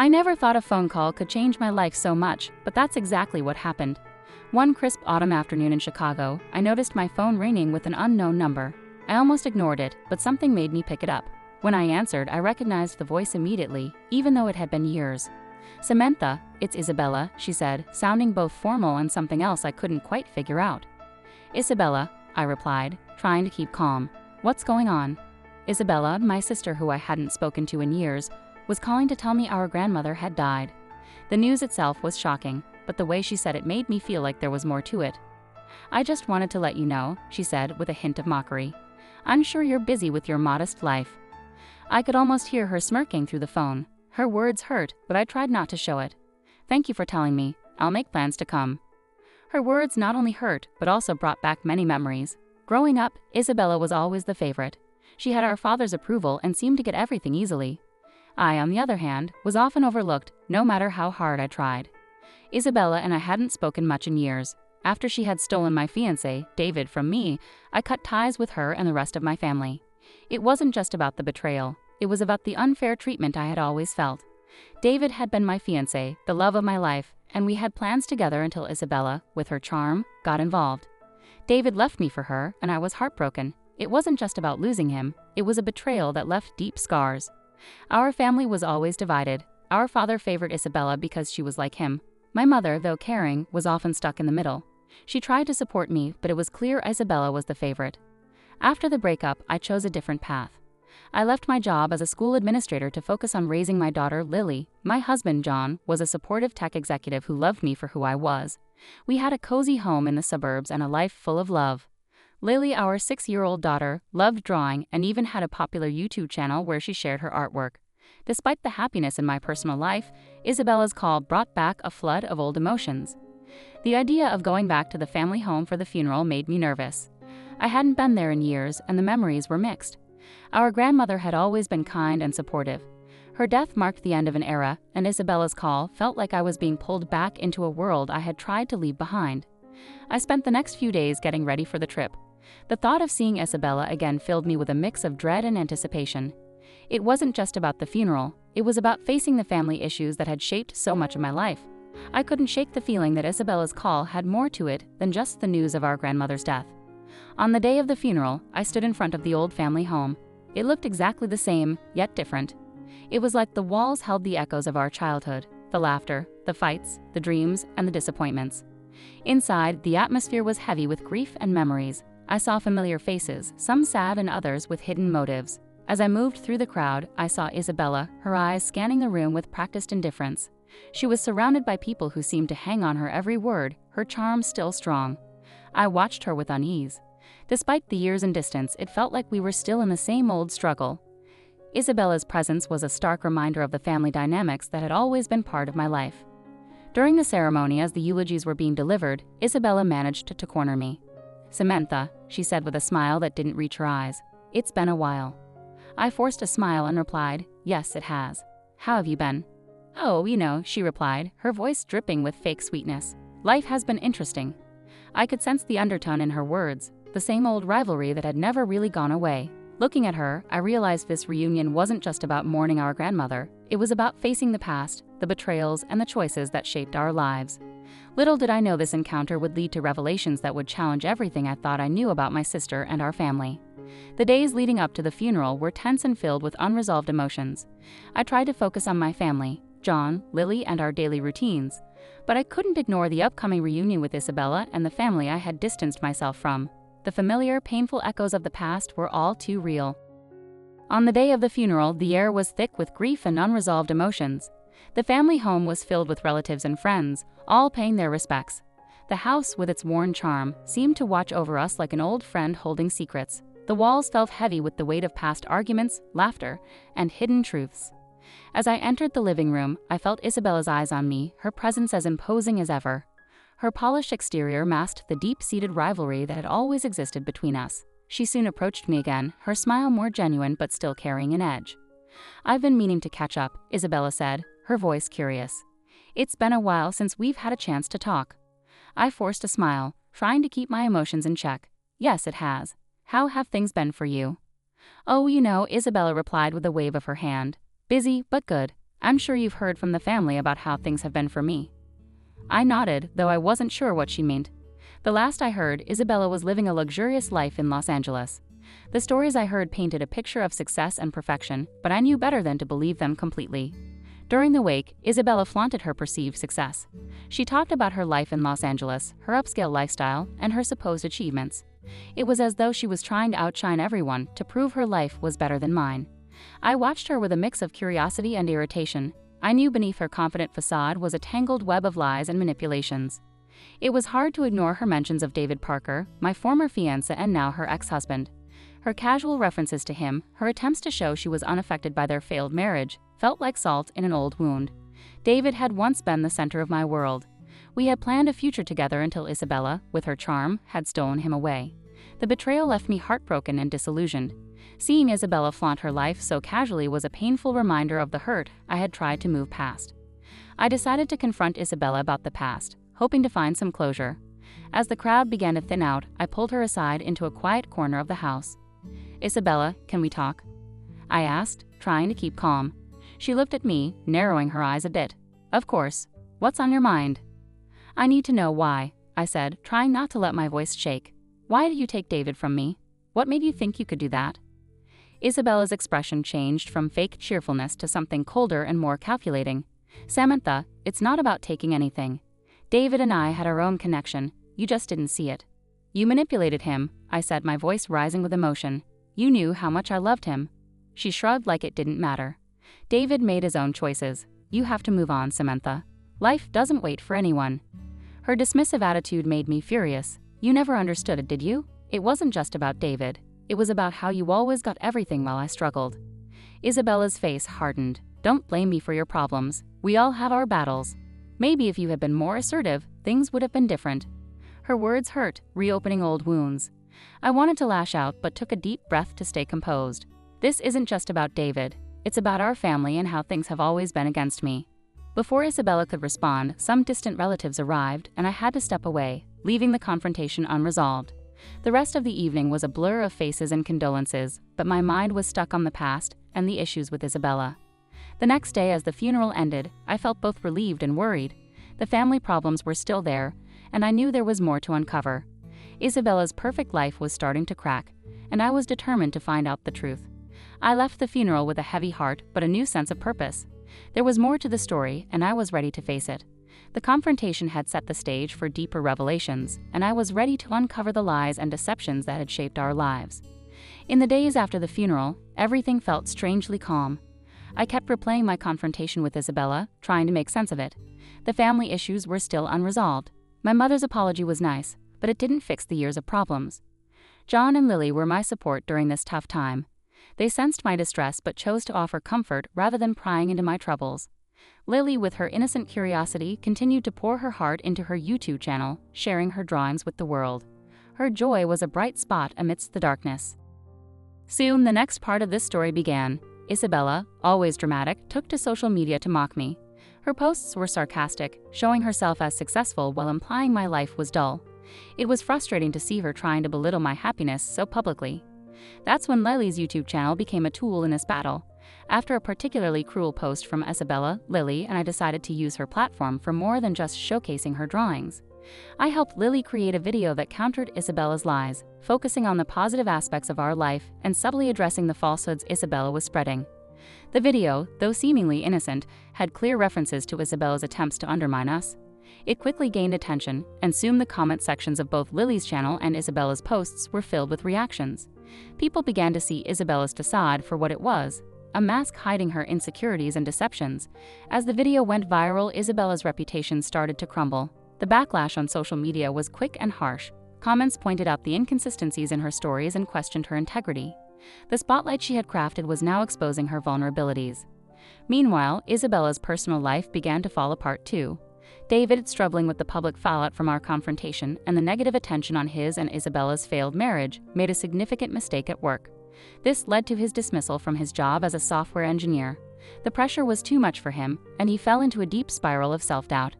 I never thought a phone call could change my life so much, but that's exactly what happened. One crisp autumn afternoon in Chicago, I noticed my phone ringing with an unknown number. I almost ignored it, but something made me pick it up. When I answered, I recognized the voice immediately, even though it had been years. "Samantha, it's Isabella," she said, sounding both formal and something else I couldn't quite figure out. "Isabella," I replied, trying to keep calm. "What's going on?" Isabella, my sister who I hadn't spoken to in years, was calling to tell me our grandmother had died. The news itself was shocking, but the way she said it made me feel like there was more to it. "I just wanted to let you know," she said with a hint of mockery. "I'm sure you're busy with your modest life." I could almost hear her smirking through the phone. Her words hurt, but I tried not to show it. "Thank you for telling me. I'll make plans to come." Her words not only hurt, but also brought back many memories. Growing up, Isabella was always the favorite. She had our father's approval and seemed to get everything easily. I, on the other hand, was often overlooked, no matter how hard I tried. Isabella and I hadn't spoken much in years. After she had stolen my fiancé, David, from me, I cut ties with her and the rest of my family. It wasn't just about the betrayal. It was about the unfair treatment I had always felt. David had been my fiancé, the love of my life, and we had plans together until Isabella, with her charm, got involved. David left me for her, and I was heartbroken. It wasn't just about losing him. It was a betrayal that left deep scars. Our family was always divided. Our father favored Isabella because she was like him. My mother, though caring, was often stuck in the middle. She tried to support me, but it was clear Isabella was the favorite. After the breakup, I chose a different path. I left my job as a school administrator to focus on raising my daughter, Lily. My husband, John, was a supportive tech executive who loved me for who I was. We had a cozy home in the suburbs and a life full of love. Lily, our 6-year-old daughter, loved drawing and even had a popular YouTube channel where she shared her artwork. Despite the happiness in my personal life, Isabella's call brought back a flood of old emotions. The idea of going back to the family home for the funeral made me nervous. I hadn't been there in years, and the memories were mixed. Our grandmother had always been kind and supportive. Her death marked the end of an era, and Isabella's call felt like I was being pulled back into a world I had tried to leave behind. I spent the next few days getting ready for the trip. The thought of seeing Isabella again filled me with a mix of dread and anticipation. It wasn't just about the funeral, it was about facing the family issues that had shaped so much of my life. I couldn't shake the feeling that Isabella's call had more to it than just the news of our grandmother's death. On the day of the funeral, I stood in front of the old family home. It looked exactly the same, yet different. It was like the walls held the echoes of our childhood, the laughter, the fights, the dreams, and the disappointments. Inside, the atmosphere was heavy with grief and memories. I saw familiar faces, some sad and others with hidden motives. As I moved through the crowd, I saw Isabella, her eyes scanning the room with practiced indifference. She was surrounded by people who seemed to hang on her every word, her charm still strong. I watched her with unease. Despite the years and distance, it felt like we were still in the same old struggle. Isabella's presence was a stark reminder of the family dynamics that had always been part of my life. During the ceremony, as the eulogies were being delivered, Isabella managed to corner me. "Samantha," she said with a smile that didn't reach her eyes, "it's been a while." I forced a smile and replied, "Yes, it has. How have you been?" "Oh, you know," she replied, her voice dripping with fake sweetness. "Life has been interesting." I could sense the undertone in her words, the same old rivalry that had never really gone away. Looking at her, I realized this reunion wasn't just about mourning our grandmother. It was about facing the past, the betrayals, and the choices that shaped our lives. Little did I know this encounter would lead to revelations that would challenge everything I thought I knew about my sister and our family. The days leading up to the funeral were tense and filled with unresolved emotions. I tried to focus on my family, John, Lily, and our daily routines, but I couldn't ignore the upcoming reunion with Isabella and the family I had distanced myself from. The familiar, painful echoes of the past were all too real. On the day of the funeral, the air was thick with grief and unresolved emotions. The family home was filled with relatives and friends, all paying their respects. The house, with its worn charm, seemed to watch over us like an old friend holding secrets. The walls felt heavy with the weight of past arguments, laughter, and hidden truths. As I entered the living room, I felt Isabella's eyes on me, her presence as imposing as ever. Her polished exterior masked the deep-seated rivalry that had always existed between us. She soon approached me again, her smile more genuine but still carrying an edge. "I've been meaning to catch up," Isabella said, her voice curious. "It's been a while since we've had a chance to talk." I forced a smile, trying to keep my emotions in check. "Yes, it has. How have things been for you?" "Oh, you know," Isabella replied with a wave of her hand. "Busy, but good. I'm sure you've heard from the family about how things have been for me." I nodded, though I wasn't sure what she meant. The last I heard, Isabella was living a luxurious life in Los Angeles. The stories I heard painted a picture of success and perfection, but I knew better than to believe them completely. During the wake, Isabella flaunted her perceived success. She talked about her life in Los Angeles, her upscale lifestyle, and her supposed achievements. It was as though she was trying to outshine everyone to prove her life was better than mine. I watched her with a mix of curiosity and irritation. I knew beneath her confident facade was a tangled web of lies and manipulations. It was hard to ignore her mentions of David Parker, my former fiancé and now her ex-husband. Her casual references to him, her attempts to show she was unaffected by their failed marriage, felt like salt in an old wound. David had once been the center of my world. We had planned a future together until Isabella, with her charm, had stolen him away. The betrayal left me heartbroken and disillusioned. Seeing Isabella flaunt her life so casually was a painful reminder of the hurt I had tried to move past. I decided to confront Isabella about the past, hoping to find some closure. As the crowd began to thin out, I pulled her aside into a quiet corner of the house. "Isabella, can we talk?" I asked, trying to keep calm. She looked at me, narrowing her eyes a bit. "Of course. What's on your mind?" "I need to know why," I said, trying not to let my voice shake. "Why did you take David from me? What made you think you could do that?" Isabella's expression changed from fake cheerfulness to something colder and more calculating. "Samantha, it's not about taking anything. David and I had our own connection. You just didn't see it. You manipulated him," I said, my voice rising with emotion. "You knew how much I loved him." She shrugged like it didn't matter. "David made his own choices. You have to move on, Samantha. Life doesn't wait for anyone." Her dismissive attitude made me furious. "You never understood it, did you? It wasn't just about David. It was about how you always got everything while I struggled." Isabella's face hardened. "Don't blame me for your problems. We all have our battles. Maybe if you had been more assertive, things would have been different." Her words hurt, reopening old wounds. I wanted to lash out, but took a deep breath to stay composed. This isn't just about David. It's about our family and how things have always been against me. Before Isabella could respond, some distant relatives arrived, and I had to step away, leaving the confrontation unresolved. The rest of the evening was a blur of faces and condolences, but my mind was stuck on the past and the issues with Isabella. The next day, as the funeral ended, I felt both relieved and worried. The family problems were still there, and I knew there was more to uncover. Isabella's perfect life was starting to crack, and I was determined to find out the truth. I left the funeral with a heavy heart, but a new sense of purpose. There was more to the story, and I was ready to face it. The confrontation had set the stage for deeper revelations, and I was ready to uncover the lies and deceptions that had shaped our lives. In the days after the funeral, everything felt strangely calm. I kept replaying my confrontation with Isabella, trying to make sense of it. The family issues were still unresolved. My mother's apology was nice, but it didn't fix the years of problems. John and Lily were my support during this tough time. They sensed my distress but chose to offer comfort rather than prying into my troubles. Lily, with her innocent curiosity, continued to pour her heart into her YouTube channel, sharing her drawings with the world. Her joy was a bright spot amidst the darkness. Soon, the next part of this story began. Isabella, always dramatic, took to social media to mock me. Her posts were sarcastic, showing herself as successful while implying my life was dull. It was frustrating to see her trying to belittle my happiness so publicly. That's when Lily's YouTube channel became a tool in this battle. After a particularly cruel post from Isabella, Lily and I decided to use her platform for more than just showcasing her drawings. I helped Lily create a video that countered Isabella's lies, focusing on the positive aspects of our life and subtly addressing the falsehoods Isabella was spreading. The video, though seemingly innocent, had clear references to Isabella's attempts to undermine us. It quickly gained attention, and soon the comment sections of both Lily's channel and Isabella's posts were filled with reactions. People began to see Isabella's facade for what it was, a mask hiding her insecurities and deceptions. As the video went viral, Isabella's reputation started to crumble. The backlash on social media was quick and harsh. Comments pointed out the inconsistencies in her stories and questioned her integrity. The spotlight she had crafted was now exposing her vulnerabilities. Meanwhile, Isabella's personal life began to fall apart too. David, struggling with the public fallout from our confrontation and the negative attention on his and Isabella's failed marriage, made a significant mistake at work. This led to his dismissal from his job as a software engineer. The pressure was too much for him, and he fell into a deep spiral of self-doubt.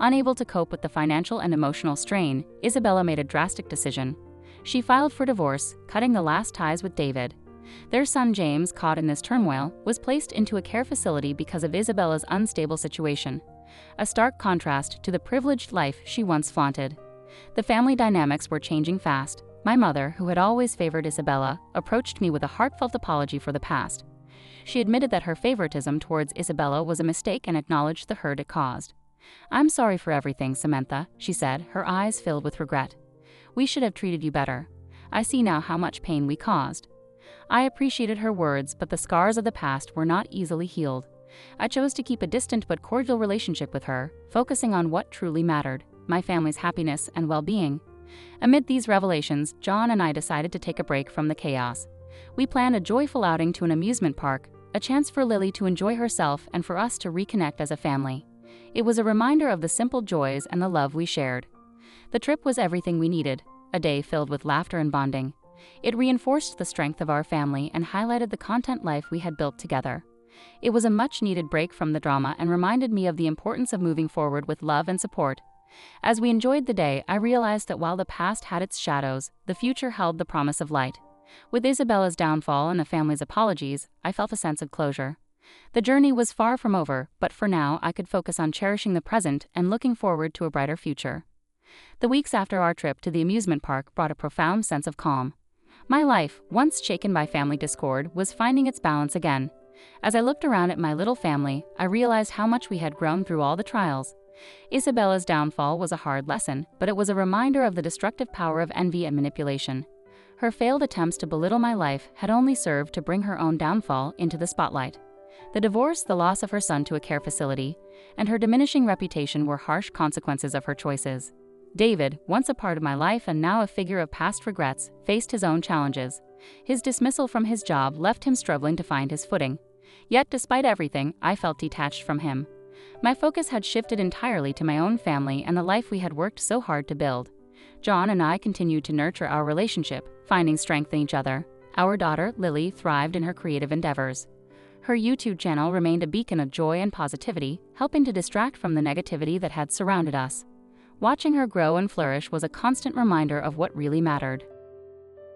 Unable to cope with the financial and emotional strain, Isabella made a drastic decision. She filed for divorce, cutting the last ties with David. Their son James, caught in this turmoil, was placed into a care facility because of Isabella's unstable situation, a stark contrast to the privileged life she once flaunted. The family dynamics were changing fast. My mother, who had always favored Isabella, approached me with a heartfelt apology for the past. She admitted that her favoritism towards Isabella was a mistake and acknowledged the hurt it caused. "I'm sorry for everything, Samantha," she said, her eyes filled with regret. "We should have treated you better. I see now how much pain we caused." I appreciated her words, but the scars of the past were not easily healed. I chose to keep a distant but cordial relationship with her, focusing on what truly mattered: my family's happiness and well-being. Amid these revelations, John and I decided to take a break from the chaos. We planned a joyful outing to an amusement park, a chance for Lily to enjoy herself and for us to reconnect as a family. It was a reminder of the simple joys and the love we shared. The trip was everything we needed, a day filled with laughter and bonding. It reinforced the strength of our family and highlighted the content life we had built together. It was a much-needed break from the drama and reminded me of the importance of moving forward with love and support. As we enjoyed the day, I realized that while the past had its shadows, the future held the promise of light. With Isabella's downfall and the family's apologies, I felt a sense of closure. The journey was far from over, but for now I could focus on cherishing the present and looking forward to a brighter future. The weeks after our trip to the amusement park brought a profound sense of calm. My life, once shaken by family discord, was finding its balance again. As I looked around at my little family, I realized how much we had grown through all the trials. Isabella's downfall was a hard lesson, but it was a reminder of the destructive power of envy and manipulation. Her failed attempts to belittle my life had only served to bring her own downfall into the spotlight. The divorce, the loss of her son to a care facility, and her diminishing reputation were harsh consequences of her choices. David, once a part of my life and now a figure of past regrets, faced his own challenges. His dismissal from his job left him struggling to find his footing. Yet, despite everything, I felt detached from him. My focus had shifted entirely to my own family and the life we had worked so hard to build. John and I continued to nurture our relationship, finding strength in each other. Our daughter, Lily, thrived in her creative endeavors. Her YouTube channel remained a beacon of joy and positivity, helping to distract from the negativity that had surrounded us. Watching her grow and flourish was a constant reminder of what really mattered.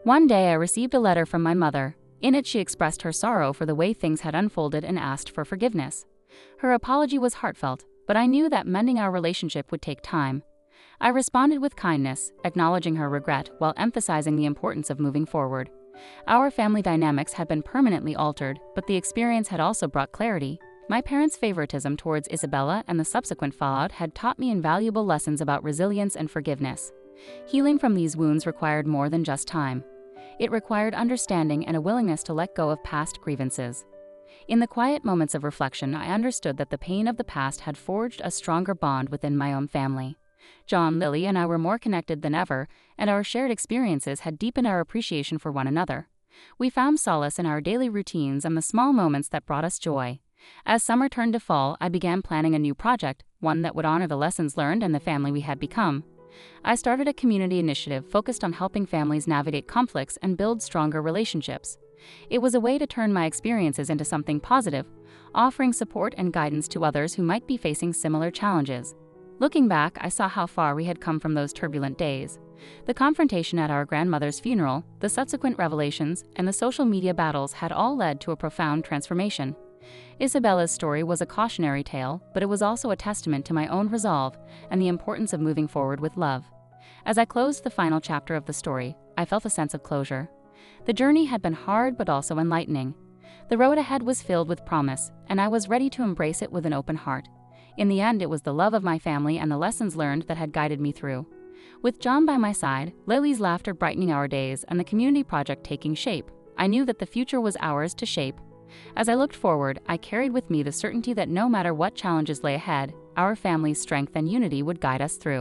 One day I received a letter from my mother. In it, she expressed her sorrow for the way things had unfolded and asked for forgiveness. Her apology was heartfelt, but I knew that mending our relationship would take time. I responded with kindness, acknowledging her regret while emphasizing the importance of moving forward. Our family dynamics had been permanently altered, but the experience had also brought clarity. My parents' favoritism towards Isabella and the subsequent fallout had taught me invaluable lessons about resilience and forgiveness. Healing from these wounds required more than just time. It required understanding and a willingness to let go of past grievances. In the quiet moments of reflection, I understood that the pain of the past had forged a stronger bond within my own family. John, Lily, and I were more connected than ever, and our shared experiences had deepened our appreciation for one another. We found solace in our daily routines and the small moments that brought us joy. As summer turned to fall, I began planning a new project, one that would honor the lessons learned and the family we had become. I started a community initiative focused on helping families navigate conflicts and build stronger relationships. It was a way to turn my experiences into something positive, offering support and guidance to others who might be facing similar challenges. Looking back, I saw how far we had come from those turbulent days. The confrontation at our grandmother's funeral, the subsequent revelations, and the social media battles had all led to a profound transformation. Isabella's story was a cautionary tale, but it was also a testament to my own resolve and the importance of moving forward with love. As I closed the final chapter of the story, I felt a sense of closure. The journey had been hard but also enlightening. The road ahead was filled with promise, and I was ready to embrace it with an open heart. In the end, it was the love of my family and the lessons learned that had guided me through. With John by my side, Lily's laughter brightening our days, and the community project taking shape, I knew that the future was ours to shape. As I looked forward, I carried with me the certainty that no matter what challenges lay ahead, our family's strength and unity would guide us through.